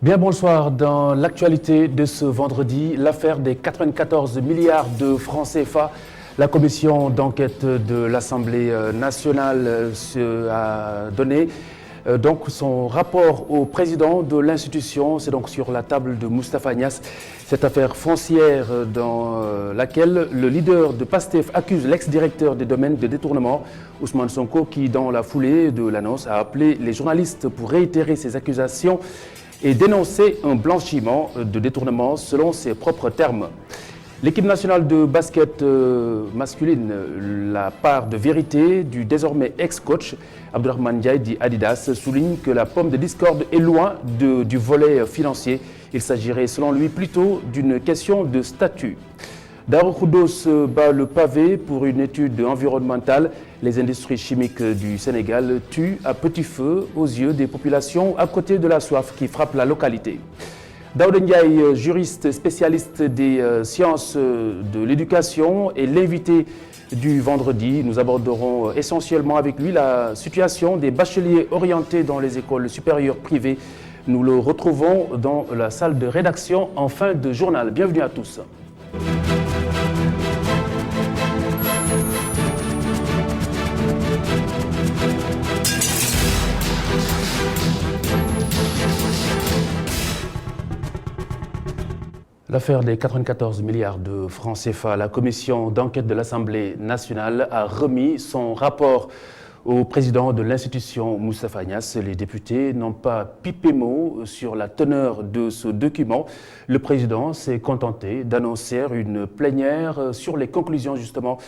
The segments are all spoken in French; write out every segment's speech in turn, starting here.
Bien, bonsoir. Dans l'actualité de ce vendredi, l'affaire des 94 milliards de francs CFA, la commission d'enquête de l'Assemblée nationale a donné donc son rapport au président de l'institution. C'est donc sur la table de Moustapha Niasse. Cette affaire foncière dans laquelle le leader de PASTEF accuse l'ex-directeur des domaines de détournement, Ousmane Sonko, qui dans la foulée de l'annonce a appelé les journalistes pour réitérer ses accusations et dénoncer un blanchiment de détournement selon ses propres termes. L'équipe nationale de basket masculine, la part de vérité du désormais ex-coach Abdourahmane Ndiaye dit Adidas, souligne que la pomme de discorde est loin du volet financier. Il s'agirait selon lui plutôt d'une question de statut. Darou Khoudoss bat le pavé pour une étude environnementale. Les industries chimiques du Sénégal tuent à petit feu aux yeux des populations à côté de la soif qui frappe la localité. Daouda Ndiaye, juriste spécialiste des sciences de l'éducation, est l'invité du vendredi. Nous aborderons essentiellement avec lui la situation des bacheliers orientés dans les écoles supérieures privées. Nous le retrouvons dans la salle de rédaction en fin de journal. Bienvenue à tous. L'affaire des 94 milliards de francs CFA, la commission d'enquête de l'Assemblée nationale a remis son rapport au président de l'institution, Moustapha Niasse. Les députés n'ont pas pipé mot sur la teneur de ce document. Le président s'est contenté d'annoncer une plénière sur les conclusions justement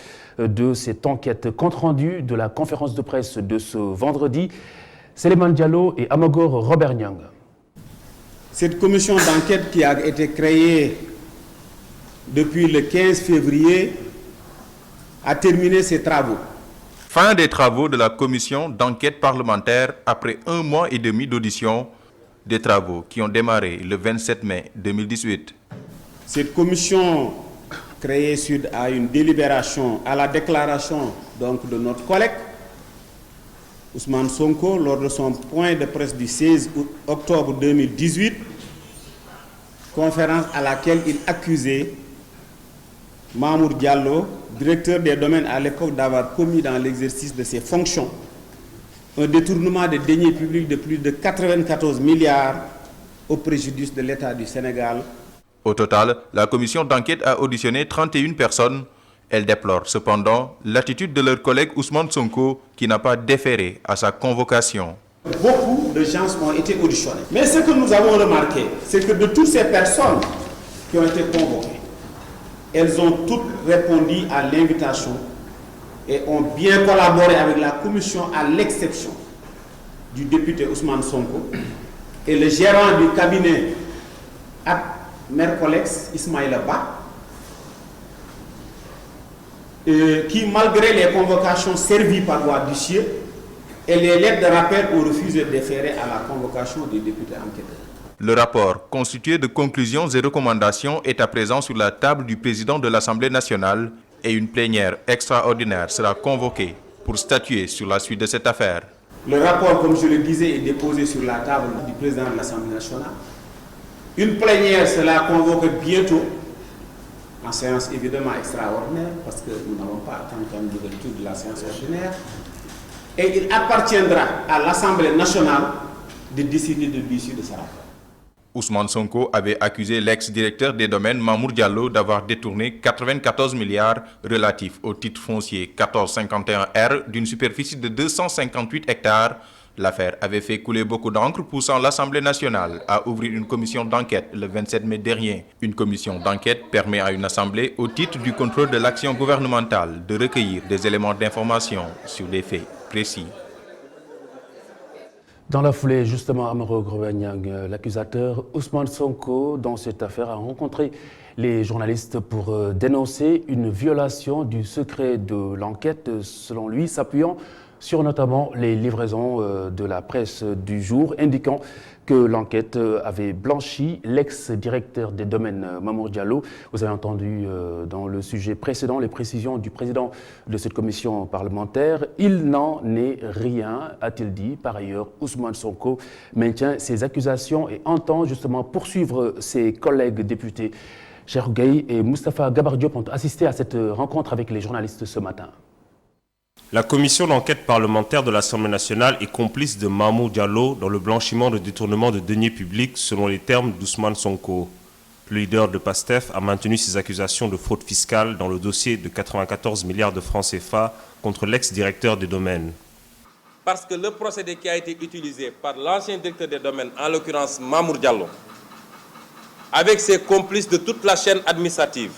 de cette enquête. Compte rendu de la conférence de presse de ce vendredi, Souleymane Diallo et Amagor Robert Niang. Cette commission d'enquête qui a été créée depuis le 15 février a terminé ses travaux. Fin des travaux de la commission d'enquête parlementaire après 1 mois et demi d'audition, des travaux qui ont démarré le 27 mai 2018. Cette commission créée suite à une délibération, à la déclaration donc, de notre collègue Ousmane Sonko, lors de son point de presse du 16 octobre 2018, conférence à laquelle il accusait Mamour Diallo, directeur des domaines à l'époque, d'avoir commis dans l'exercice de ses fonctions un détournement de deniers publics de plus de 94 milliards au préjudice de l'État du Sénégal. Au total, la commission d'enquête a auditionné 31 personnes. Elle déplore cependant l'attitude de leur collègue Ousmane Sonko qui n'a pas déféré à sa convocation. Beaucoup de gens ont été auditionnés. Mais ce que nous avons remarqué, c'est que de toutes ces personnes qui ont été convoquées, elles ont toutes répondu à l'invitation et ont bien collaboré avec la commission à l'exception du député Ousmane Sonko et le gérant du cabinet Mercolex, Ismaïla Ba, qui, malgré les convocations servies par voie d'huissier et les lettres de rappel, ont refusé de déférer à la convocation des députés enquêteurs. Le rapport, constitué de conclusions et recommandations, est à présent sur la table du président de l'Assemblée nationale et une plénière extraordinaire sera convoquée pour statuer sur la suite de cette affaire. Le rapport, comme je le disais, est déposé sur la table du président de l'Assemblée nationale. Une plénière sera convoquée bientôt, en séance évidemment extraordinaire, parce que nous n'avons pas attendu l'ouverture de la séance ordinaire. Et il appartiendra à l'Assemblée nationale de décider de l'issue de sa rapport. Ousmane Sonko avait accusé l'ex-directeur des domaines Mamour Diallo d'avoir détourné 94 milliards relatifs au titre foncier 1451R d'une superficie de 258 hectares. L'affaire avait fait couler beaucoup d'encre, poussant l'Assemblée nationale à ouvrir une commission d'enquête le 27 mai dernier. Une commission d'enquête permet à une assemblée, au titre du contrôle de l'action gouvernementale, de recueillir des éléments d'information sur des faits précis. Dans la foulée, justement, Amaro Grobanyang, l'accusateur Ousmane Sonko, dans cette affaire, a rencontré les journalistes pour dénoncer une violation du secret de l'enquête, selon lui, s'appuyant sur notamment les livraisons de la presse du jour, indiquant que l'enquête avait blanchi l'ex-directeur des domaines Mamour Diallo. Vous avez entendu dans le sujet précédent les précisions du président de cette commission parlementaire. Il n'en est rien, a-t-il dit. Par ailleurs, Ousmane Sonko maintient ses accusations et entend justement poursuivre ses collègues députés. Cheikh Gueye et Moustapha Gabar Diop ont assisté à cette rencontre avec les journalistes ce matin. La commission d'enquête parlementaire de l'Assemblée nationale est complice de Mamour Diallo dans le blanchiment de détournement de deniers publics selon les termes d'Ousmane Sonko. Le leader de PASTEF a maintenu ses accusations de fraude fiscale dans le dossier de 94 milliards de francs CFA contre l'ex-directeur des domaines. Parce que le procédé qui a été utilisé par l'ancien directeur des domaines, en l'occurrence Mamour Diallo, avec ses complices de toute la chaîne administrative,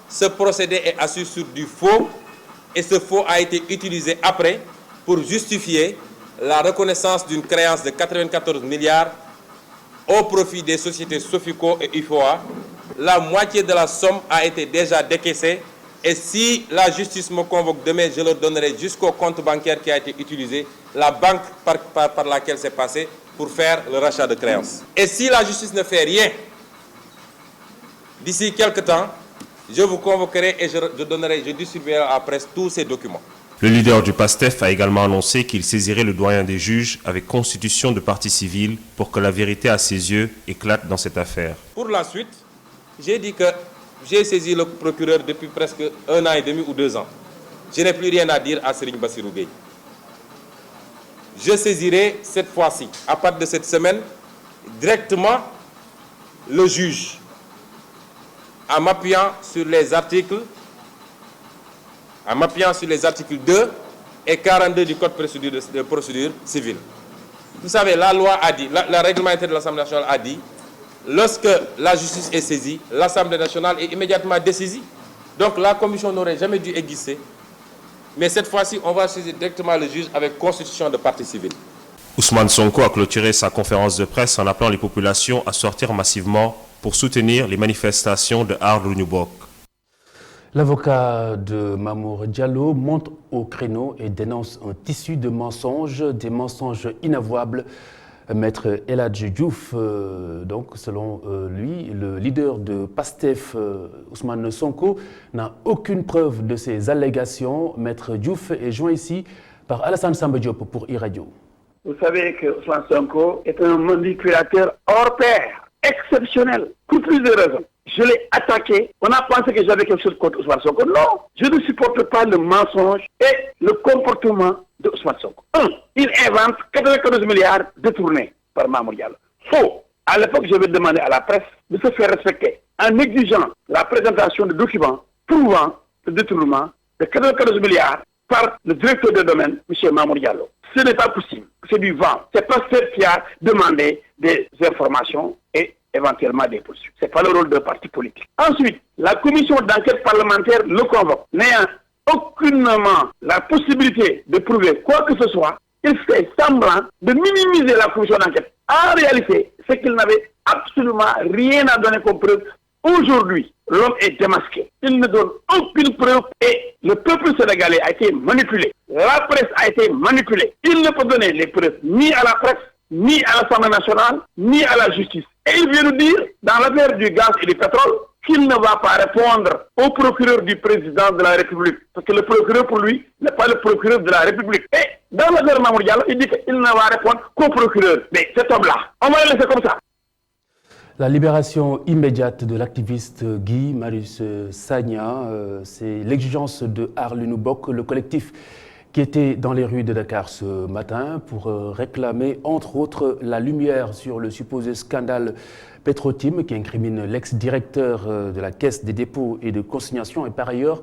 ce procédé est assis sur du faux. Et ce faux a été utilisé après pour justifier la reconnaissance d'une créance de 94 milliards au profit des sociétés Sofico et UFOA. La moitié de la somme a été déjà décaissée et si la justice me convoque demain, je leur donnerai jusqu'au compte bancaire qui a été utilisé, la banque par laquelle c'est passé pour faire le rachat de créances. Et si la justice ne fait rien, d'ici quelques temps, je vous convoquerai et je distribuerai à la presse tous ces documents. Le leader du PASTEF a également annoncé qu'il saisirait le doyen des juges avec constitution de partie civile pour que la vérité à ses yeux éclate dans cette affaire. Pour la suite, j'ai dit que j'ai saisi le procureur depuis presque 1 an et demi ou 2 ans. Je n'ai plus rien à dire à Serigne Bassirou Gueye. Je saisirai cette fois-ci, à partir de cette semaine, directement le juge, en m'appuyant sur les articles 2 et 42 du Code de procédure civile. Vous savez, la loi a dit, la règlement intérieur de l'Assemblée nationale a dit, lorsque la justice est saisie, l'Assemblée nationale est immédiatement dessaisie. Donc la commission n'aurait jamais dû exister. Mais cette fois-ci, on va saisir directement le juge avec constitution de partie civile. Ousmane Sonko a clôturé sa conférence de presse en appelant les populations à sortir massivement pour soutenir les manifestations de Aar Lu Ñu Bokk. L'avocat de Mamour Diallo monte au créneau et dénonce un tissu de mensonges, des mensonges inavouables. Maître El Hadji Diouf, donc selon lui, le leader de PASTEF, Ousmane Sonko, n'a aucune preuve de ces allégations. Maître Diouf est joint ici par Alassane Samba Diop pour iRadio. Vous savez que Ousmane Sonko est un manipulateur hors pair, exceptionnel, pour plusieurs raisons. Je l'ai attaqué. On a pensé que j'avais quelque chose contre Ousmane Sonko. Non, je ne supporte pas le mensonge et le comportement de Ousmane Sonko. Il invente 94 milliards détournés par Mamour Diallo. Faux. À l'époque, je vais demander à la presse de se faire respecter en exigeant la présentation de documents prouvant le détournement de 94 milliards par le directeur de domaine, M. Mamour Diallo. Ce n'est pas possible. C'est du vent. C'est PASTEF qui a demandé des informations et éventuellement des poursuites. Ce n'est pas le rôle d'un parti politique. Ensuite, la commission d'enquête parlementaire le convoque. N'ayant aucunement la possibilité de prouver quoi que ce soit, il fait semblant de minimiser la commission d'enquête. En réalité, c'est qu'il n'avait absolument rien à donner comme preuve. Aujourd'hui, l'homme est démasqué. Il ne donne aucune preuve et le peuple sénégalais a été manipulé. La presse a été manipulée. Il ne peut donner les preuves ni à la presse, ni à l'Assemblée nationale, ni à la justice. Et il vient nous dire, dans l'affaire du gaz et du pétrole, qu'il ne va pas répondre au procureur du président de la République. Parce que le procureur, pour lui, n'est pas le procureur de la République. Et dans l'affaire Mamour Diallo, il dit qu'il ne va répondre qu'au procureur. Mais cet homme-là, on va le laisser comme ça. La libération immédiate de l'activiste Guy Marius Sagna, c'est l'exigence de Aar Lu Ñu Bokk, le collectif qui était dans les rues de Dakar ce matin pour réclamer, entre autres, la lumière sur le supposé scandale Petrotim qui incrimine l'ex-directeur de la Caisse des dépôts et de consignation et par ailleurs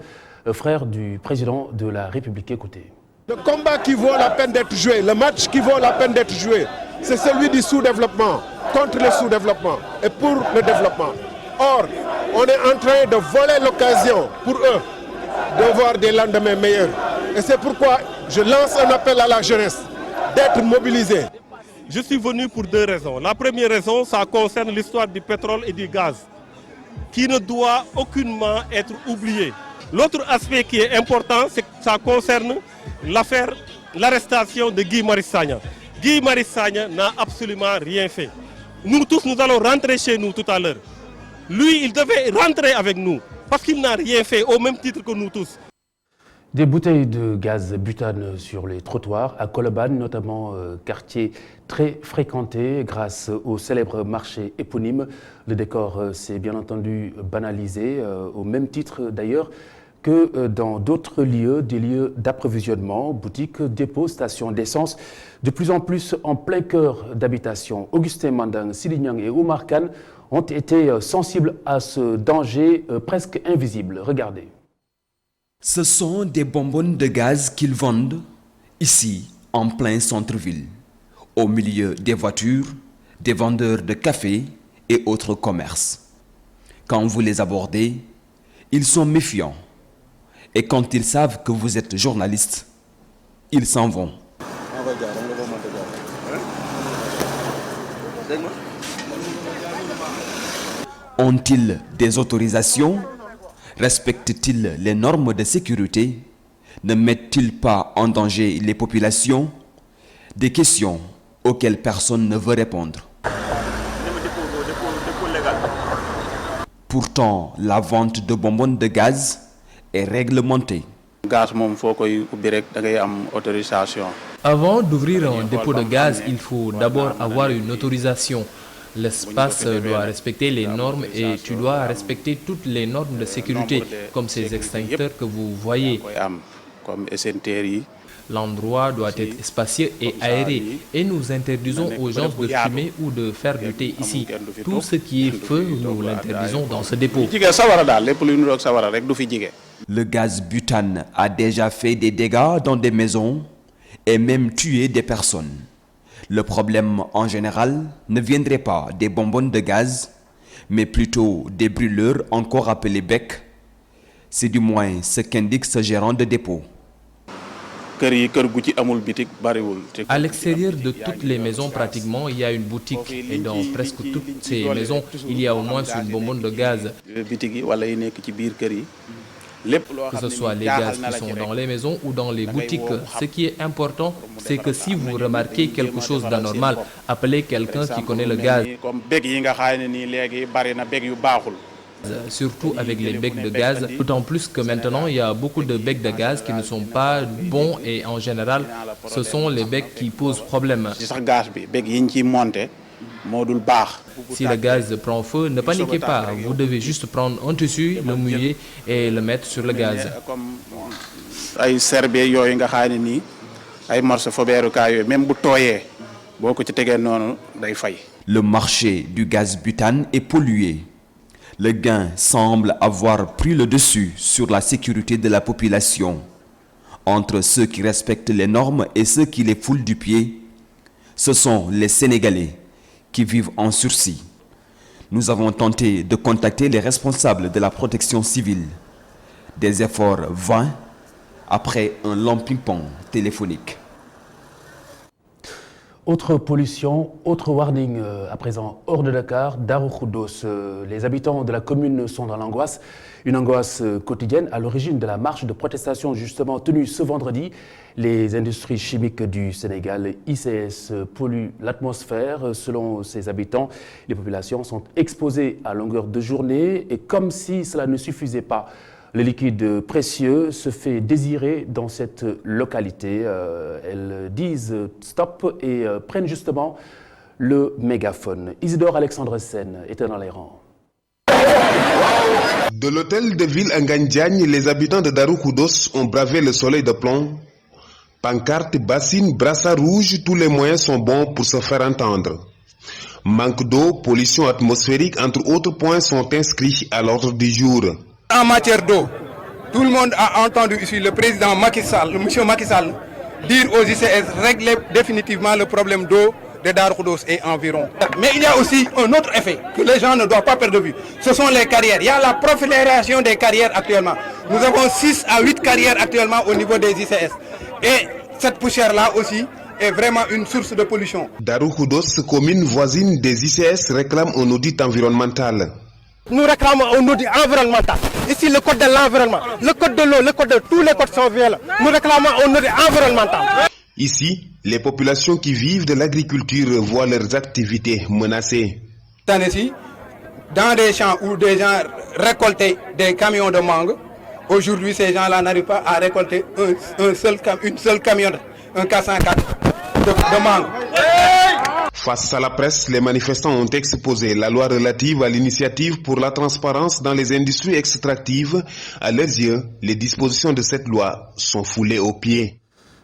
frère du président de la République. Écoutez. Le combat qui vaut la peine d'être joué, le match qui vaut la peine d'être joué, c'est celui du sous-développement, contre le sous-développement et pour le développement. Or, on est en train de voler l'occasion pour eux de voir des lendemains meilleurs. Et c'est pourquoi je lance un appel à la jeunesse d'être mobilisée. Je suis venu pour 2 raisons. La première raison, ça concerne l'histoire du pétrole et du gaz, qui ne doit aucunement être oubliée. L'autre aspect qui est important, c'est que ça concerne l'arrestation de Guy Marius Sagna. Guy Marius Sagna n'a absolument rien fait. Nous tous, nous allons rentrer chez nous tout à l'heure. Lui, il devait rentrer avec nous parce qu'il n'a rien fait au même titre que nous tous. Des bouteilles de gaz butane sur les trottoirs à Colobane, notamment quartier très fréquenté grâce au célèbre marché éponyme. Le décor s'est bien entendu banalisé, au même titre d'ailleurs que dans d'autres lieux, des lieux d'approvisionnement, boutiques, dépôts, stations d'essence, de plus en plus en plein cœur d'habitation. Augustin Mandang, Sidi Niang et Oumar Kane ont été sensibles à ce danger presque invisible. Regardez. Ce sont des bonbonnes de gaz qu'ils vendent ici, en plein centre-ville, au milieu des voitures, des vendeurs de café et autres commerces. Quand vous les abordez, ils sont méfiants. Et quand ils savent que vous êtes journaliste, ils s'en vont. Ont-ils des autorisations? Respectent-ils les normes de sécurité? Ne mettent-ils pas en danger les populations? Des questions auxquelles personne ne veut répondre. Pourtant, la vente de bonbonnes de gaz est réglementée. Avant d'ouvrir un dépôt de gaz, il faut d'abord avoir une autorisation. L'espace doit respecter les normes et tu dois respecter toutes les normes de sécurité, comme ces extincteurs que vous voyez. L'endroit doit être spacieux et aéré et nous interdisons aux gens de fumer ou de faire du thé ici. Tout ce qui est feu, nous l'interdisons dans ce dépôt. Le gaz butane a déjà fait des dégâts dans des maisons et même tué des personnes. Le problème en général ne viendrait pas des bonbonnes de gaz, mais plutôt des brûleurs encore appelés becs. C'est du moins ce qu'indique ce gérant de dépôt. À l'extérieur de toutes les maisons, pratiquement, il y a une boutique. Et dans presque toutes ces maisons, il y a au moins une bonbonne de gaz. Que ce soit les gaz qui sont dans les maisons ou dans les boutiques. Ce qui est important, c'est que si vous remarquez quelque chose d'anormal, appelez quelqu'un qui connaît le gaz. Surtout avec les becs de gaz, d'autant plus que maintenant il y a beaucoup de becs de gaz qui ne sont pas bons et en général ce sont les becs qui posent problème. Si le gaz prend feu, ne paniquez pas, vous devez juste prendre un tissu, le mouiller et le mettre sur le gaz. Le marché du gaz butane est pollué. Le gain semble avoir pris le dessus sur la sécurité de la population. Entre ceux qui respectent les normes et ceux qui les foulent du pied, ce sont les Sénégalais qui vivent en sursis. Nous avons tenté de contacter les responsables de la protection civile. Des efforts vains après un long ping-pong téléphonique. Autre pollution, autre warning à présent hors de Dakar, Darou Khoudoss. Les habitants de la commune sont dans l'angoisse, une angoisse quotidienne à l'origine de la marche de protestation justement tenue ce vendredi. Les industries chimiques du Sénégal, ICS, polluent l'atmosphère. Selon ses habitants, les populations sont exposées à longueur de journée et comme si cela ne suffisait pas, le liquide précieux se fait désirer dans cette localité. Elles disent stop et prennent justement le mégaphone. Isidore Alexandre Sen était dans les rangs. De l'hôtel de ville Ngandiagne, les habitants de Darou Khoudoss ont bravé le soleil de plomb. Pancartes, bassines, brassards rouges, tous les moyens sont bons pour se faire entendre. Manque d'eau, pollution atmosphérique, entre autres points sont inscrits à l'ordre du jour. En matière d'eau, tout le monde a entendu ici le président Macky Sall, le monsieur Macky Sall, dire aux ICS régler définitivement le problème d'eau de Darou Khoudoss et environ. Mais il y a aussi un autre effet que les gens ne doivent pas perdre de vue. Ce sont les carrières. Il y a la prolifération des carrières actuellement. Nous avons 6 à 8 carrières actuellement au niveau des ICS. Et cette poussière-là aussi est vraiment une source de pollution. Darou Khoudoss, commune voisine des ICS, réclame un audit environnemental. Nous réclamons un audit environnemental. Ici, le code de l'environnement, le code de l'eau, le code de tous les codes sont violents. Nous réclamons un audit environnemental. Ici, les populations qui vivent de l'agriculture voient leurs activités menacées. Ici, dans des champs où des gens récoltaient des camions de mangue, aujourd'hui, ces gens-là n'arrivent pas à récolter une seule camionnette, un 404 de mangue. Face à la presse, les manifestants ont exposé la loi relative à l'initiative pour la transparence dans les industries extractives. À leurs yeux, les dispositions de cette loi sont foulées aux pieds.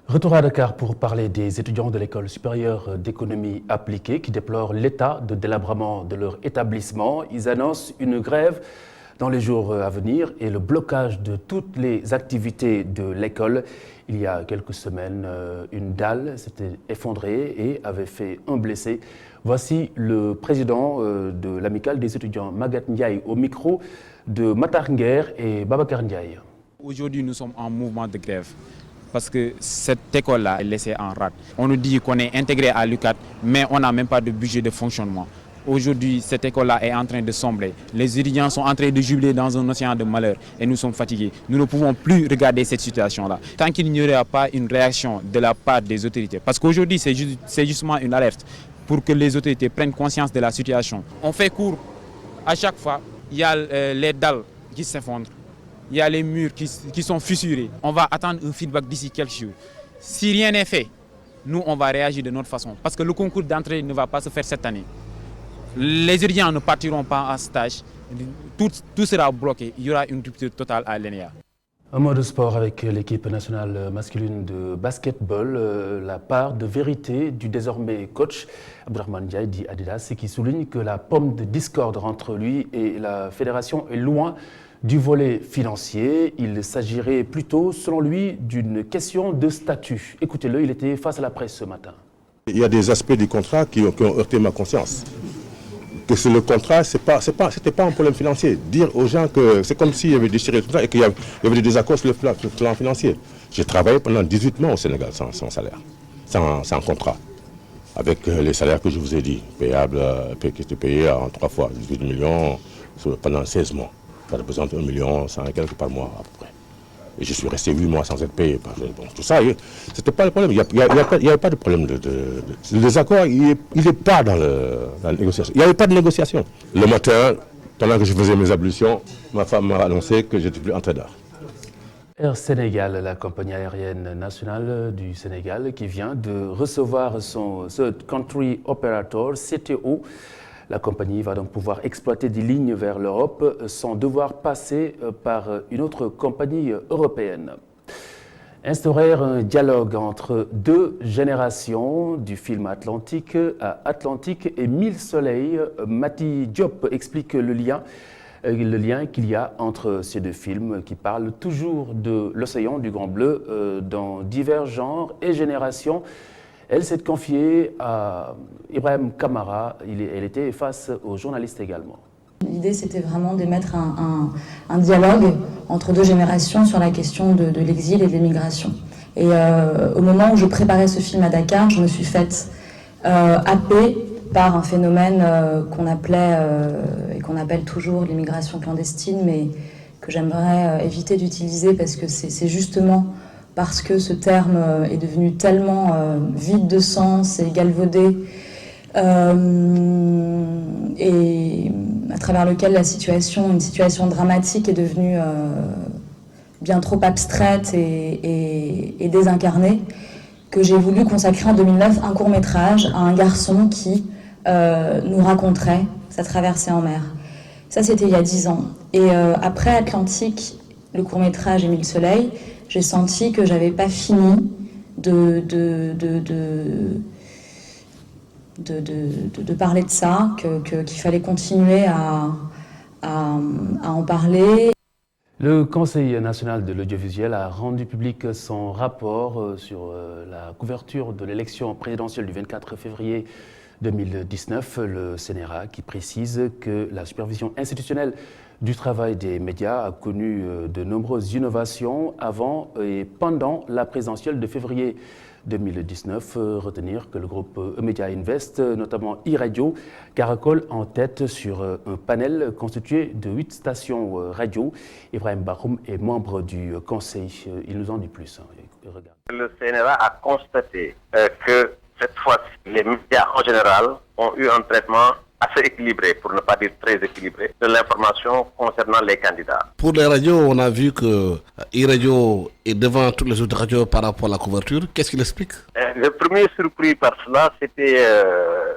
Retour à Dakar pour parler des étudiants de l'École supérieure d'économie appliquée qui déplorent l'état de délabrement de leur établissement. Ils annoncent une grève dans les jours à venir et le blocage de toutes les activités de l'école. Il y a quelques semaines, une dalle s'était effondrée et avait fait un blessé. Voici le président de l'amicale des étudiants, Magat Ndiaye, au micro de Matar Nguer et Babacar Ndiaye. Aujourd'hui, nous sommes en mouvement de grève parce que cette école-là est laissée en rade. On nous dit qu'on est intégré à l'UCAD, mais on n'a même pas de budget de fonctionnement. Aujourd'hui, cette école-là est en train de sombrer. Les étudiants sont en train de jubiler dans un océan de malheur et nous sommes fatigués. Nous ne pouvons plus regarder cette situation-là. Tant qu'il n'y aura pas une réaction de la part des autorités, parce qu'aujourd'hui, c'est justement une alerte pour que les autorités prennent conscience de la situation. On fait court. À chaque fois, il y a les dalles qui s'effondrent. Il y a les murs qui sont fissurés. On va attendre un feedback d'ici quelques jours. Si rien n'est fait, nous, on va réagir de notre façon. Parce que le concours d'entrée ne va pas se faire cette année. Les étudiants ne partiront pas en stage, tout sera bloqué, il y aura une rupture totale à l'ENEA. Un mot de sport avec l'équipe nationale masculine de basketball, la part de vérité du désormais coach Abdourahmane Ndiaye dit Adidas, qui souligne que la pomme de discorde entre lui et la fédération est loin du volet financier. Il s'agirait plutôt, selon lui, d'une question de statut. Écoutez-le, il était face à la presse ce matin. Il y a des aspects du contrat qui ont heurté ma conscience. Que c'est le contrat, c'était pas un problème financier. Dire aux gens que c'est comme s'il y avait déchiré tout ça et qu'il y avait des désaccords sur le plan financier. J'ai travaillé pendant 18 mois au Sénégal sans salaire, sans contrat. Avec les salaires que je vous ai dit, payables, qui étaient payés en 3 fois 18 millions pendant 16 mois. Ça représente 1 million 100 et quelques par mois à peu près. Et je suis resté 8 mois sans être payé. Bon, tout ça, c'était pas le problème. Il n'y avait pas de problème. Le désaccord, il n'est pas dans la négociation. Il n'y avait pas de négociation. Le matin, pendant que je faisais mes ablutions, ma femme m'a annoncé que je n'étais plus entraîneur. Air Sénégal, la compagnie aérienne nationale du Sénégal, qui vient de recevoir son Third Country Operator, CTO. La compagnie va donc pouvoir exploiter des lignes vers l'Europe sans devoir passer par une autre compagnie européenne. Instaurer un dialogue entre deux générations du film Atlantique à Atlantique et 1000 soleils. Mati Diop explique le lien qu'il y a entre ces deux films qui parlent toujours de l'océan du Grand Bleu dans divers genres et générations. Elle s'est confiée à Ibrahim Kamara, elle était face aux journalistes également. L'idée, c'était vraiment de mettre un dialogue entre deux générations sur la question de l'exil et de l'émigration. Et au moment où je préparais ce film à Dakar, je me suis faite happer par un phénomène qu'on appelait et qu'on appelle toujours l'immigration clandestine, mais que j'aimerais éviter d'utiliser parce que c'est justement parce que ce terme est devenu tellement vide de sens et galvaudé, et à travers lequel une situation dramatique est devenue bien trop abstraite et désincarnée, que j'ai voulu consacrer en 2009 un court-métrage à un garçon qui nous raconterait sa traversée en mer. Ça, c'était il y a 10 ans. Et après Atlantique, le court-métrage et 1000 soleils, j'ai senti que j'avais pas fini de parler de ça, qu'il fallait continuer à en parler. Le Conseil national de l'audiovisuel a rendu public son rapport sur la couverture de l'élection présidentielle du 24 février 2019, le CNRA, qui précise que la supervision institutionnelle du travail des médias a connu de nombreuses innovations avant et pendant la présidentielle de février 2019. Retenir que le groupe E-Media Invest, notamment e-Radio, caracole en tête sur un panel constitué de 8 stations radio. Ibrahim Baroum est membre du conseil. Il nous en dit plus. Regarde. Le CNRA a constaté que cette fois-ci, les médias en général ont eu un traitement assez équilibré, pour ne pas dire très équilibré, de l'information concernant les candidats. Pour les radios, on a vu que e-Radio est devant toutes les autres radios par rapport à la couverture. Qu'est-ce qu'il explique? Le premier surpris par cela, c'était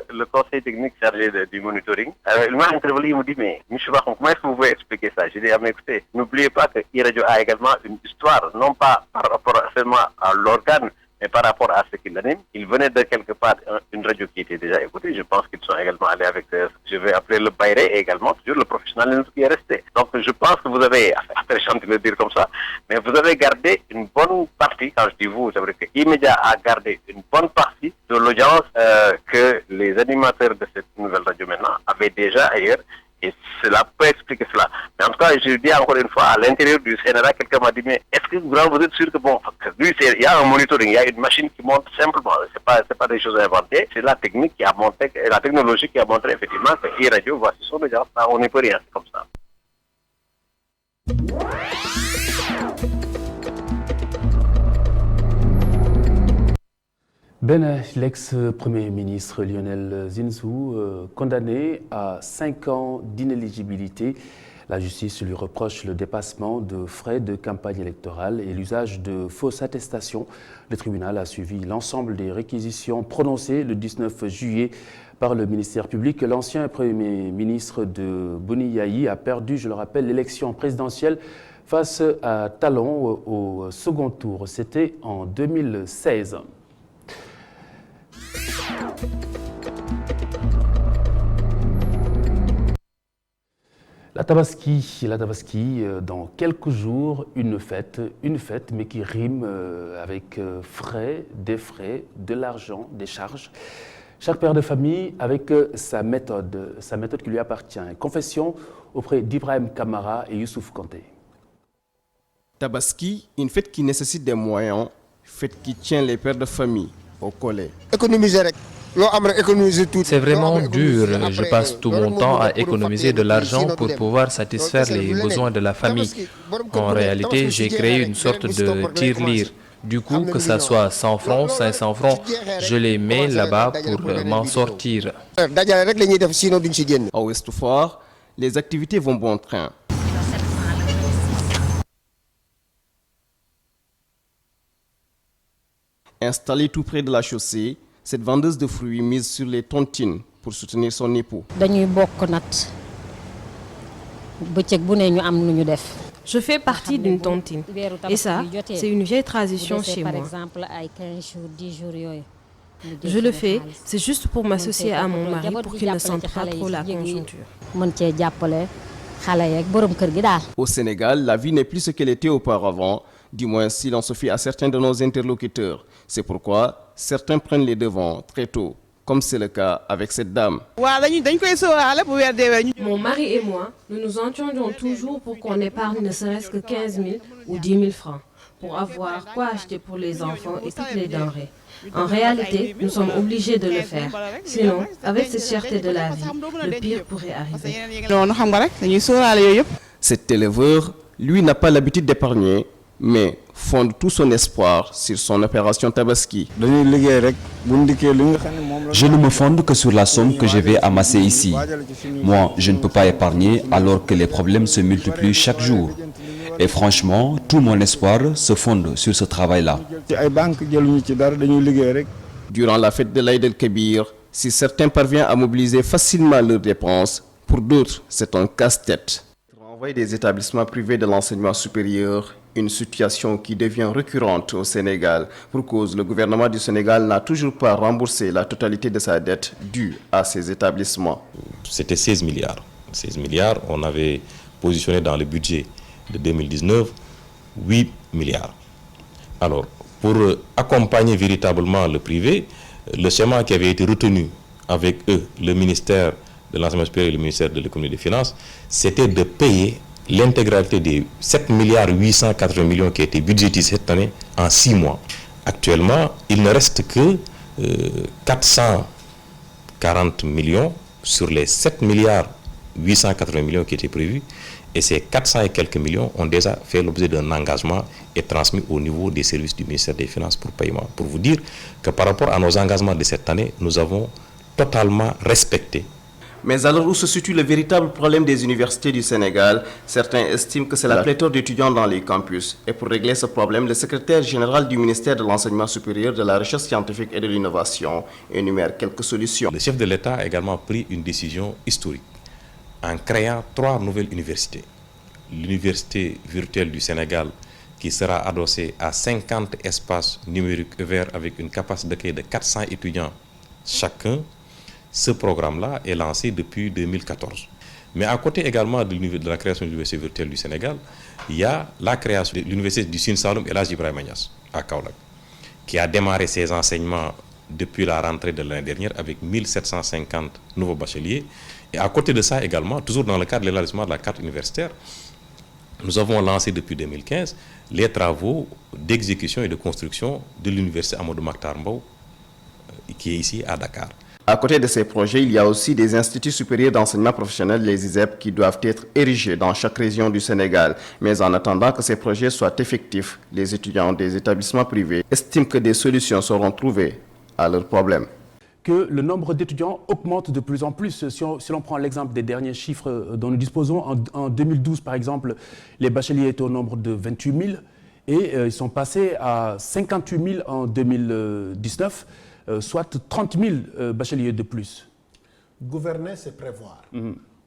le conseil technique chargé du monitoring. Il m'a interpellé, il m'a dit, mais M. Bahon, comment est-ce que vous pouvez expliquer ça? J'ai dit, mais écoutez, n'oubliez pas que e-Radio a également une histoire, non pas par rapport seulement à l'organe, mais par rapport à ce qui l'anime. Il venait de quelque part une radio qui était déjà écoutée. Je pense qu'ils sont également allés avec, je vais appeler le Bayré, et également toujours le professionnalisme qui est resté. Donc je pense que vous avez, après je de le dire comme ça, mais vous avez gardé une bonne partie, quand je dis vous, c'est vrai que E-Media a gardé une bonne partie de l'audience que les animateurs de cette nouvelle radio maintenant avaient déjà ailleurs. Et cela peut expliquer cela. Mais en tout cas, je dis encore une fois, à l'intérieur du CNRA, quelqu'un m'a dit, mais est-ce que vous êtes sûr que bon, lui, il y a un monitoring, il y a une machine qui monte simplement, c'est pas des choses inventées, c'est la technique qui a montré, la technologie qui a montré effectivement que e-radio, voici son audience, on n'y peut rien, c'est comme ça. L'ex-premier ministre Lionel Zinsou, condamné à 5 ans d'inéligibilité. La justice lui reproche le dépassement de frais de campagne électorale et l'usage de fausses attestations. Le tribunal a suivi l'ensemble des réquisitions prononcées le 19 juillet par le ministère public. L'ancien premier ministre de Boni Yayi a perdu, je le rappelle, l'élection présidentielle face à Talon au second tour. C'était en 2016. La Tabaski, dans quelques jours, une fête, mais qui rime avec frais, des frais, de l'argent, des charges. Chaque père de famille avec sa méthode qui lui appartient. Confession auprès d'Ibrahim Kamara et Youssouf Kanté. Tabaski, une fête qui nécessite des moyens, fête qui tient les pères de famille au collet. C'est vraiment dur. Je passe tout mon temps à économiser de l'argent pour pouvoir satisfaire les besoins de la famille. En réalité, j'ai créé une sorte de tirelire. Du coup, que ça soit 100 francs, 500 francs, je les mets là-bas pour m'en sortir. À Ouest Foire, les activités vont bon train. Installée tout près de la chaussée, cette vendeuse de fruits mise sur les tontines pour soutenir son époux. Je fais partie d'une tontine. Et ça, c'est une vieille tradition chez moi. Je le fais, c'est juste pour m'associer à mon mari pour qu'il ne sente pas trop la conjoncture. Au Sénégal, la vie n'est plus ce qu'elle était auparavant, du moins si l'on se fie à certains de nos interlocuteurs. C'est pourquoi certains prennent les devants très tôt, comme c'est le cas avec cette dame. Mon mari et moi, nous nous entendons toujours pour qu'on épargne ne serait-ce que 15 000 ou 10 000 francs, pour avoir quoi acheter pour les enfants et toutes les denrées. En réalité, nous sommes obligés de le faire. Sinon, avec cette cherté de la vie, le pire pourrait arriver. Cet éleveur, lui, n'a pas l'habitude d'épargner, mais fonde tout son espoir sur son opération Tabaski. Je ne me fonde que sur la somme que je vais amasser ici. Moi, je ne peux pas épargner alors que les problèmes se multiplient chaque jour. Et franchement, tout mon espoir se fonde sur ce travail-là. Durant la fête de l'Aïd el-Kébir, si certains parviennent à mobiliser facilement leurs dépenses, pour d'autres, c'est un casse-tête. Renvoyer des établissements privés de l'enseignement supérieur, une situation qui devient récurrente au Sénégal. Pour cause, le gouvernement du Sénégal n'a toujours pas remboursé la totalité de sa dette due à ces établissements. C'était 16 milliards. 16 milliards, on avait positionné dans le budget de 2019 8 milliards. Alors, pour accompagner véritablement le privé, le schéma qui avait été retenu avec eux, le ministère de l'enseignement supérieur et le ministère de l'économie et des finances, c'était de payer l'intégralité des 7 milliards 880 millions qui a été budgétisés cette année en 6 mois. Actuellement, il ne reste que 440 millions sur les 7 milliards 880 millions qui étaient prévus. Et ces 400 et quelques millions ont déjà fait l'objet d'un engagement et transmis au niveau des services du ministère des Finances pour paiement. Pour vous dire que par rapport à nos engagements de cette année, nous avons totalement respecté. Mais alors où se situe le véritable problème des universités du Sénégal? Certains estiment que c'est la pléthore d'étudiants dans les campus. Et pour régler ce problème, le secrétaire général du ministère de l'Enseignement supérieur, de la Recherche scientifique et de l'Innovation énumère quelques solutions. Le chef de l'État a également pris une décision historique en créant 3 nouvelles universités. L'université virtuelle du Sénégal qui sera adossée à 50 espaces numériques ouverts avec une capacité d'accueil de 400 étudiants chacun. Ce programme-là est lancé depuis 2014. Mais à côté également de la création de l'université virtuelle du Sénégal, il y a la création de l'université du Sine Saloum El Hadji Ibrahima Niass à Kaolack, qui a démarré ses enseignements depuis la rentrée de l'année dernière avec 1750 nouveaux bacheliers. Et à côté de ça également, toujours dans le cadre de l'élargissement de la carte universitaire, nous avons lancé depuis 2015 les travaux d'exécution et de construction de l'université Amadou Mahtar Mbow, qui est ici à Dakar. À côté de ces projets, il y a aussi des instituts supérieurs d'enseignement professionnel, les ISEP, qui doivent être érigés dans chaque région du Sénégal. Mais en attendant que ces projets soient effectifs, les étudiants des établissements privés estiment que des solutions seront trouvées à leurs problèmes. Que le nombre d'étudiants augmente de plus en plus. Si l'on prend l'exemple des derniers chiffres dont nous disposons, en 2012 par exemple, les bacheliers étaient au nombre de 28 000 et ils sont passés à 58 000 en 2019, soit 30 000 bacheliers de plus. Gouverner, c'est prévoir.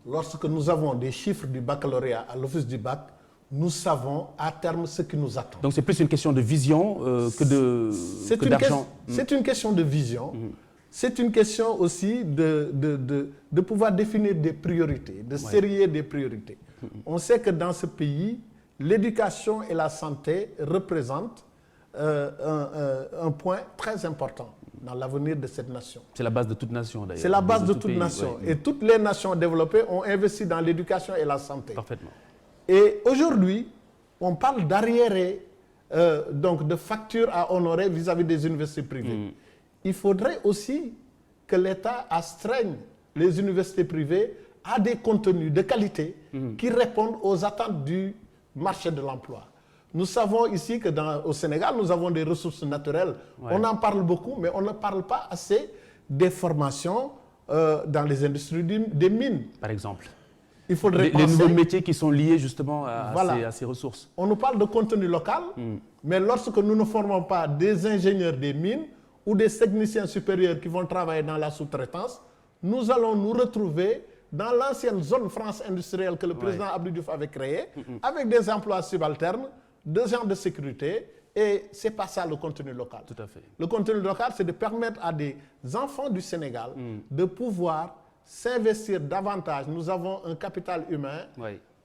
Lorsque nous avons des chiffres du baccalauréat à l'office du bac, nous savons à terme ce qui nous attend. Donc c'est plus une question de vision que d'argent. C'est une question de vision. C'est une question aussi de pouvoir définir des priorités, de sérier des priorités. On sait que dans ce pays, l'éducation et la santé représentent un point très important dans l'avenir de cette nation. C'est la base de toute nation d'ailleurs. C'est la base de toute nation. Ouais. Et toutes les nations développées ont investi dans l'éducation et la santé. Parfaitement. Et aujourd'hui, on parle d'arriérés, donc de factures à honorer vis-à-vis des universités privées. Il faudrait aussi que l'État astreigne les universités privées à des contenus de qualité qui répondent aux attentes du marché de l'emploi. Nous savons ici qu'au Sénégal, nous avons des ressources naturelles. Ouais. On en parle beaucoup, mais on ne parle pas assez des formations dans les industries des mines. Par exemple. Il faudrait les nouveaux métiers qui sont liés justement à ces ressources. On nous parle de contenu local, mais lorsque nous ne formons pas des ingénieurs des mines ou des techniciens supérieurs qui vont travailler dans la sous-traitance, nous allons nous retrouver dans l'ancienne zone France industrielle que le président Abdou Diouf avait créée, avec des emplois subalternes, des gens de sécurité, et ce n'est pas ça le contenu local. Tout à fait. Le contenu local, c'est de permettre à des enfants du Sénégal de pouvoir s'investir davantage. Nous avons un capital humain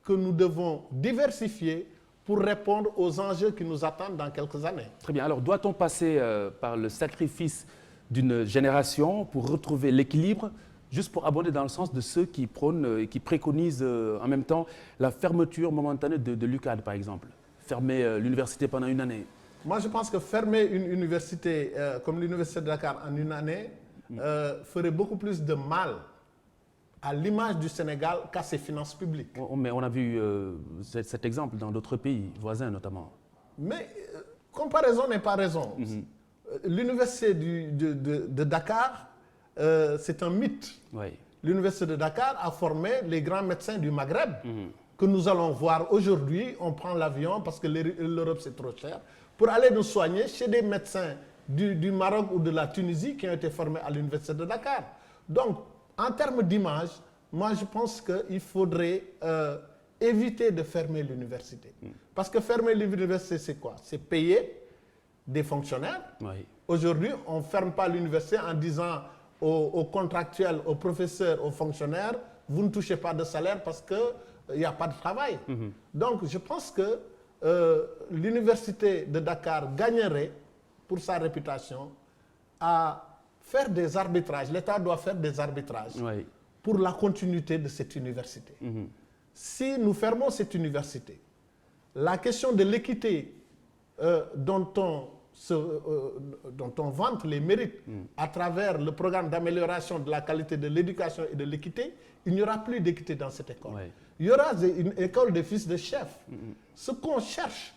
que nous devons diversifier pour répondre aux enjeux qui nous attendent dans quelques années. Très bien. Alors, doit-on passer par le sacrifice d'une génération pour retrouver l'équilibre, juste pour abonder dans le sens de ceux qui prônent et qui préconisent en même temps la fermeture momentanée de l'UCAD, par exemple? Fermer l'université pendant une année? Moi, je pense que fermer une université comme l'Université de Dakar en une année ferait beaucoup plus de mal à l'image du Sénégal qu'à ses finances publiques. Mais on a vu cet exemple dans d'autres pays, voisins notamment. Mais comparaison n'est pas raison. L'Université de Dakar, c'est un mythe. L'Université de Dakar a formé les grands médecins du Maghreb. Que nous allons voir aujourd'hui, on prend l'avion parce que l'Europe c'est trop cher, pour aller nous soigner chez des médecins du Maroc ou de la Tunisie qui ont été formés à l'Université de Dakar. Donc, en termes d'image, moi je pense qu'il faudrait éviter de fermer l'université. Parce que fermer l'université, c'est quoi? C'est payer des fonctionnaires. Aujourd'hui, on ne ferme pas l'université en disant aux contractuels, aux professeurs, aux fonctionnaires, vous ne touchez pas de salaire parce que il n'y a pas de travail. Donc, je pense que l'université de Dakar gagnerait, pour sa réputation, à faire des arbitrages. L'État doit faire des arbitrages pour la continuité de cette université. Si nous fermons cette université, la question de l'équité dont on dont on vante les mérites à travers le programme d'amélioration de la qualité de l'éducation et de l'équité, il n'y aura plus d'équité dans cette école. Il y aura une école de fils de chef. Ce qu'on cherche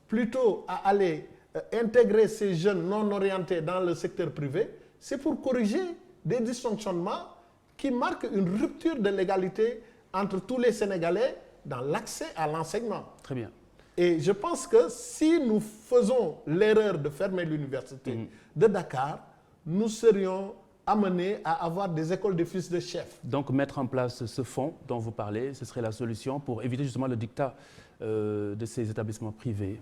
plutôt à aller intégrer ces jeunes non orientés dans le secteur privé, c'est pour corriger des dysfonctionnements qui marquent une rupture de l'égalité entre tous les Sénégalais dans l'accès à l'enseignement. Très bien. Et je pense que si nous faisons l'erreur de fermer l'université de Dakar, nous serions amenés à avoir des écoles de fils de chef. Donc mettre en place ce fonds dont vous parlez, ce serait la solution pour éviter justement le dictat de ces établissements privés.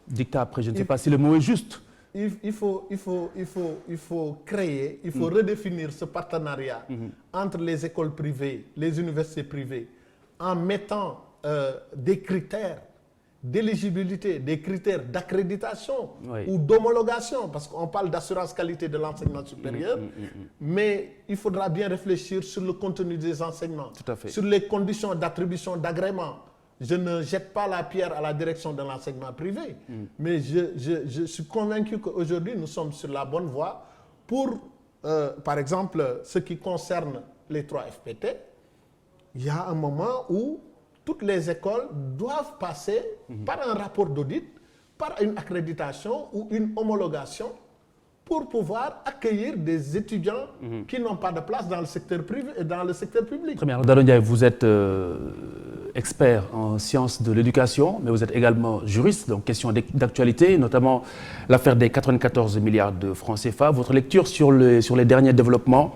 Dictat, après, je ne sais pas si le mot est juste. Il faut créer, il faut redéfinir ce partenariat entre les écoles privées, les universités privées, en mettant des critères d'éligibilité, des critères d'accréditation ou d'homologation, parce qu'on parle d'assurance qualité de l'enseignement supérieur, mais il faudra bien réfléchir sur le contenu des enseignements, sur les conditions d'attribution d'agrément. Je ne jette pas la pierre à la direction de l'enseignement privé, mais je suis convaincu qu'aujourd'hui, nous sommes sur la bonne voie pour, par exemple, ce qui concerne les 3 FPT. Il y a un moment où toutes les écoles doivent passer par un rapport d'audit, par une accréditation ou une homologation pour pouvoir accueillir des étudiants qui n'ont pas de place dans le secteur privé et dans le secteur public. Très bien. Alors, Daouda Ndiaye, vous êtes expert en sciences de l'éducation, mais vous êtes également juriste, donc question d'actualité, notamment l'affaire des 94 milliards de francs CFA. Votre lecture sur les derniers développements,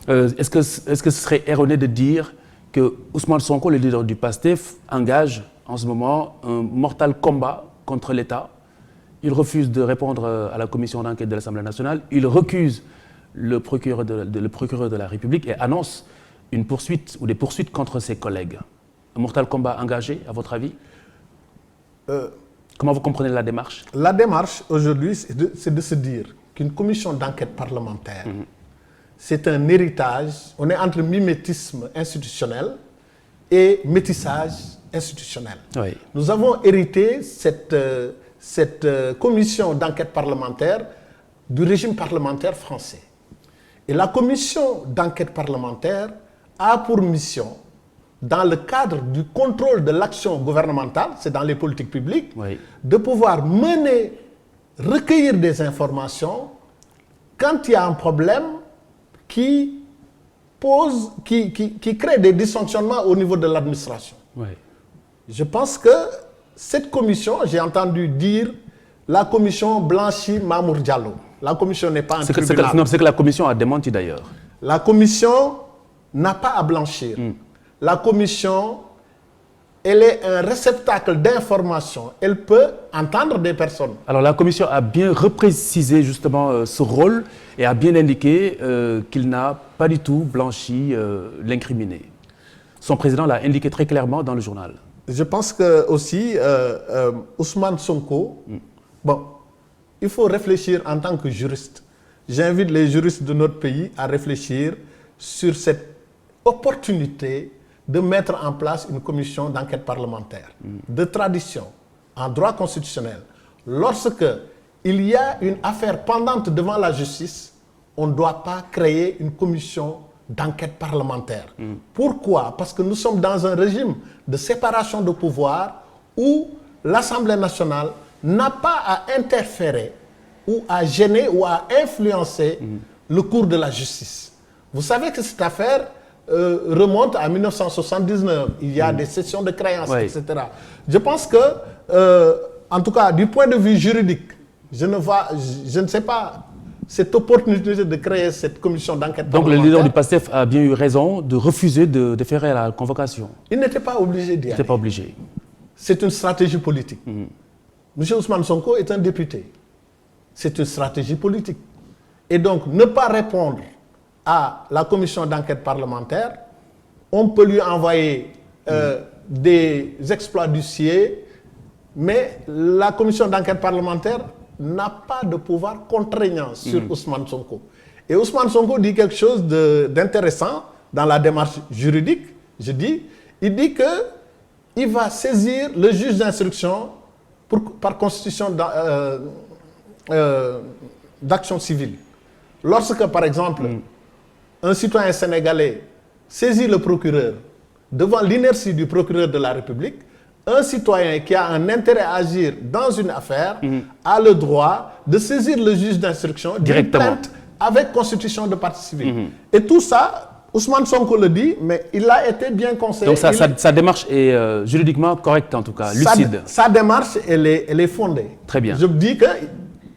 est-ce que ce serait erroné de dire que Ousmane Sonko, le leader du PASTEF, engage en ce moment un mortal combat contre l'État? Il refuse de répondre à la commission d'enquête de l'Assemblée nationale, il recuse le procureur de la République et annonce une poursuite ou des poursuites contre ses collègues. Un mortal combat engagé, à votre avis? Comment vous comprenez la démarche? La démarche aujourd'hui, c'est de se dire qu'une commission d'enquête parlementaire, c'est un héritage, on est entre mimétisme institutionnel et métissage institutionnel. Nous avons hérité cette commission d'enquête parlementaire du régime parlementaire français. Et la commission d'enquête parlementaire a pour mission, dans le cadre du contrôle de l'action gouvernementale, c'est dans les politiques publiques, de pouvoir recueillir des informations quand il y a un problème qui crée des dysfonctionnements au niveau de l'administration. Je pense que cette commission, j'ai entendu dire la commission blanchit Mamour Diallo. La commission n'est pas un tribunal. C'est que la commission a démenti d'ailleurs. La commission n'a pas à blanchir. La commission, elle est un réceptacle d'informations. Elle peut entendre des personnes. Alors la commission a bien reprécisé justement ce rôle et a bien indiqué qu'il n'a pas du tout blanchi l'incriminé. Son président l'a indiqué très clairement dans le journal. Je pense que aussi Ousmane Sonko, bon, il faut réfléchir en tant que juriste. J'invite les juristes de notre pays à réfléchir sur cette opportunité de mettre en place une commission d'enquête parlementaire. De tradition, en droit constitutionnel, lorsque il y a une affaire pendante devant la justice, on ne doit pas créer une commission d'enquête parlementaire. Pourquoi? Parce que nous sommes dans un régime de séparation de pouvoir où l'Assemblée nationale n'a pas à interférer ou à gêner ou à influencer le cours de la justice. Vous savez que cette affaire remonte à 1979. Il y a des sessions de créances, etc. Je pense que, en tout cas, du point de vue juridique, je ne sais pas cette opportunité de créer cette commission d'enquête parlementaire. Donc le leader du PASTEF a bien eu raison de refuser de déférer à la convocation. Il n'était pas obligé d'y aller. Il n'était pas obligé. C'est une stratégie politique. M. Ousmane Sonko est un député. C'est une stratégie politique. Et donc, ne pas répondre à la commission d'enquête parlementaire, on peut lui envoyer des exploits d'huissier, mais la commission d'enquête parlementaire n'a pas de pouvoir contraignant sur Ousmane Sonko. Et Ousmane Sonko dit quelque chose d'intéressant dans la démarche juridique. Il dit qu'il va saisir le juge d'instruction par constitution d'action civile. Lorsque, par exemple, un citoyen sénégalais saisit le procureur devant l'inertie du procureur de la République, un citoyen qui a un intérêt à agir dans une affaire a le droit de saisir le juge d'instruction directement avec constitution de partie civile. Et tout ça, Ousmane Sonko le dit, mais il a été bien conseillé. Donc sa démarche est juridiquement correcte en tout cas, lucide. Sa démarche, elle est fondée. Très bien. Je dis que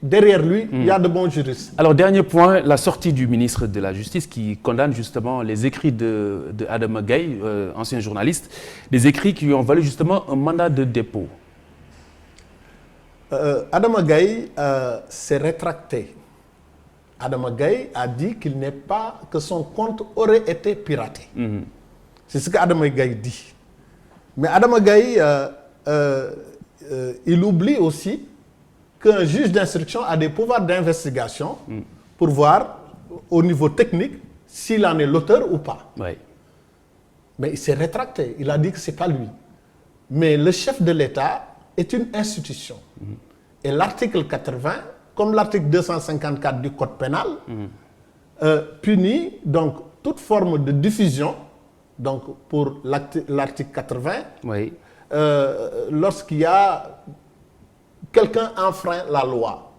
derrière lui, il y a de bons juristes. Alors, dernier point, la sortie du ministre de la Justice qui condamne justement les écrits de Adama Gaye, ancien journaliste, des écrits qui lui ont valu justement un mandat de dépôt. Adama Gaye s'est rétracté. Adama Gaye a dit qu'il n'est pas, que son compte aurait été piraté. C'est ce qu'Adama Gaye dit. Mais Adama Gaye, il oublie aussi qu'un juge d'instruction a des pouvoirs d'investigation pour voir au niveau technique s'il en est l'auteur ou pas. Oui. Mais il s'est rétracté. Il a dit que ce n'est pas lui. Mais le chef de l'État est une institution. Et l'article 80, comme l'article 254 du Code pénal, punit donc toute forme de diffusion, donc pour l'article 80, lorsqu'il y a quelqu'un enfreint la loi.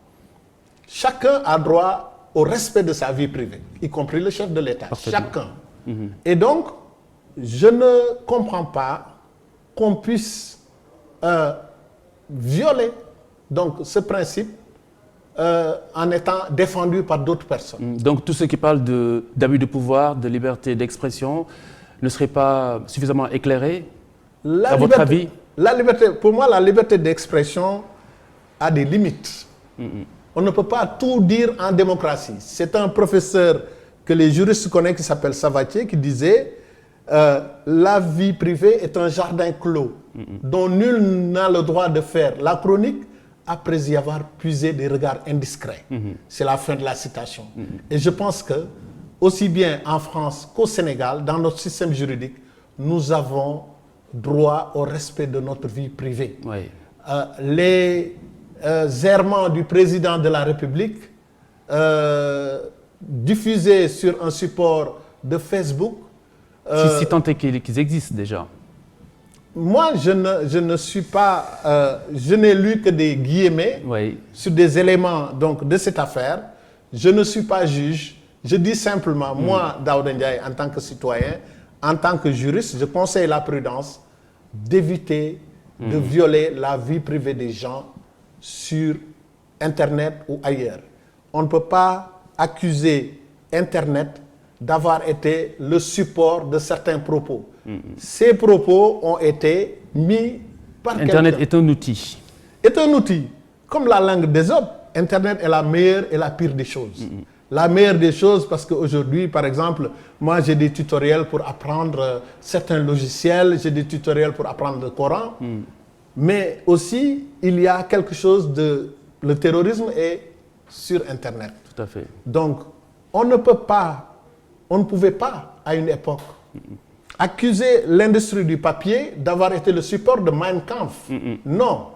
Chacun a droit au respect de sa vie privée, y compris le chef de l'État. Chacun. Et donc, je ne comprends pas qu'on puisse violer donc, ce principe en étant défendu par d'autres personnes. Donc, tous ceux qui parlent d'abus de pouvoir, de liberté d'expression, ne seraient pas suffisamment éclairés, à votre avis? La liberté, pour moi, la liberté d'expression a des limites. On ne peut pas tout dire en démocratie. C'est un professeur que les juristes connaissent qui s'appelle Savatier qui disait la vie privée est un jardin clos dont nul n'a le droit de faire la chronique après y avoir puisé des regards indiscrets. C'est la fin de la citation. Et je pense que, aussi bien en France qu'au Sénégal, dans notre système juridique, nous avons droit au respect de notre vie privée. Les errements du président de la République diffusés sur un support de Facebook. Si tant est qu'ils existent déjà. Moi, je ne suis pas... je n'ai lu que des guillemets sur des éléments donc, de cette affaire. Je ne suis pas juge. Je dis simplement, moi, Daouda Ndiaye, en tant que citoyen, en tant que juriste, je conseille la prudence d'éviter de violer la vie privée des gens sur Internet ou ailleurs. On ne peut pas accuser Internet d'avoir été le support de certains propos. Ces propos ont été mis par quelqu'un. Internet est un outil. Est un outil. Comme la langue d'Ésope, Internet est la meilleure et la pire des choses. La meilleure des choses parce qu'aujourd'hui, par exemple, moi j'ai des tutoriels pour apprendre certains logiciels, j'ai des tutoriels pour apprendre le Coran, mais aussi il y a quelque chose de... Le terrorisme est sur Internet. Tout à fait. Donc, on ne pouvait pas, à une époque, accuser l'industrie du papier d'avoir été le support de Mein Kampf. Non.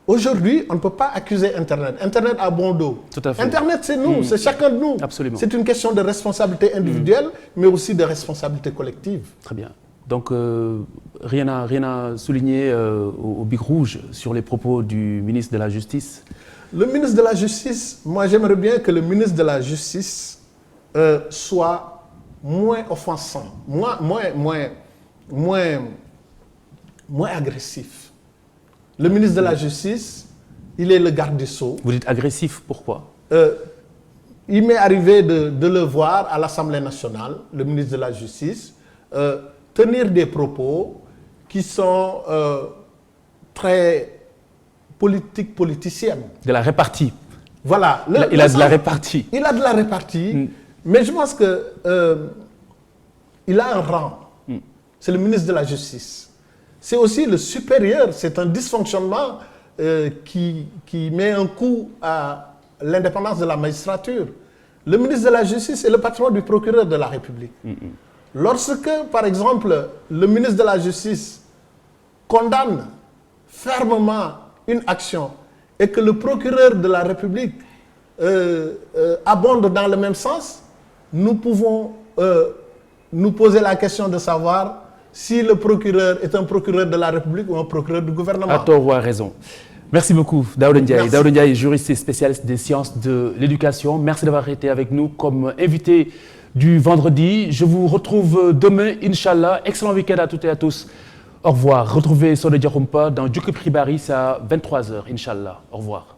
Aujourd'hui, on ne peut pas accuser Internet. Internet a bon dos. Tout à fait. Internet, c'est nous, c'est chacun de nous. Absolument. C'est une question de responsabilité individuelle, mais aussi de responsabilité collective. Très bien. Donc, rien à souligner au Bic Rouge sur les propos du ministre de la Justice? Le ministre de la Justice, moi j'aimerais bien que le ministre de la Justice soit moins offensant, moins agressif. Le ministre de la Justice, il est le garde des Sceaux. Vous dites agressif, pourquoi? Il m'est arrivé de le voir à l'Assemblée nationale, le ministre de la Justice, tenir des propos qui sont très politiciennes. De la répartie. Voilà. Il a de la répartie. Il a de la répartie, mais je pense que il a un rang. C'est le ministre de la Justice. C'est aussi le supérieur. C'est un dysfonctionnement qui met un coup à l'indépendance de la magistrature. Le ministre de la Justice est le patron du procureur de la République. Lorsque, par exemple, le ministre de la Justice condamne fermement une action et que le procureur de la République abonde dans le même sens, nous pouvons nous poser la question de savoir si le procureur est un procureur de la République ou un procureur du gouvernement. À tort ou à raison. Merci beaucoup, Daouda Ndiaye. Daouda Ndiaye, juriste et spécialiste des sciences de l'éducation. Merci d'avoir été avec nous comme invité du vendredi. Je vous retrouve demain, Inch'Allah. Excellent week-end à toutes et à tous. Au revoir. Retrouvez Sonia Diakhoumpa dans Djoukib Ribari, c'est à 23h, Inch'Allah. Au revoir.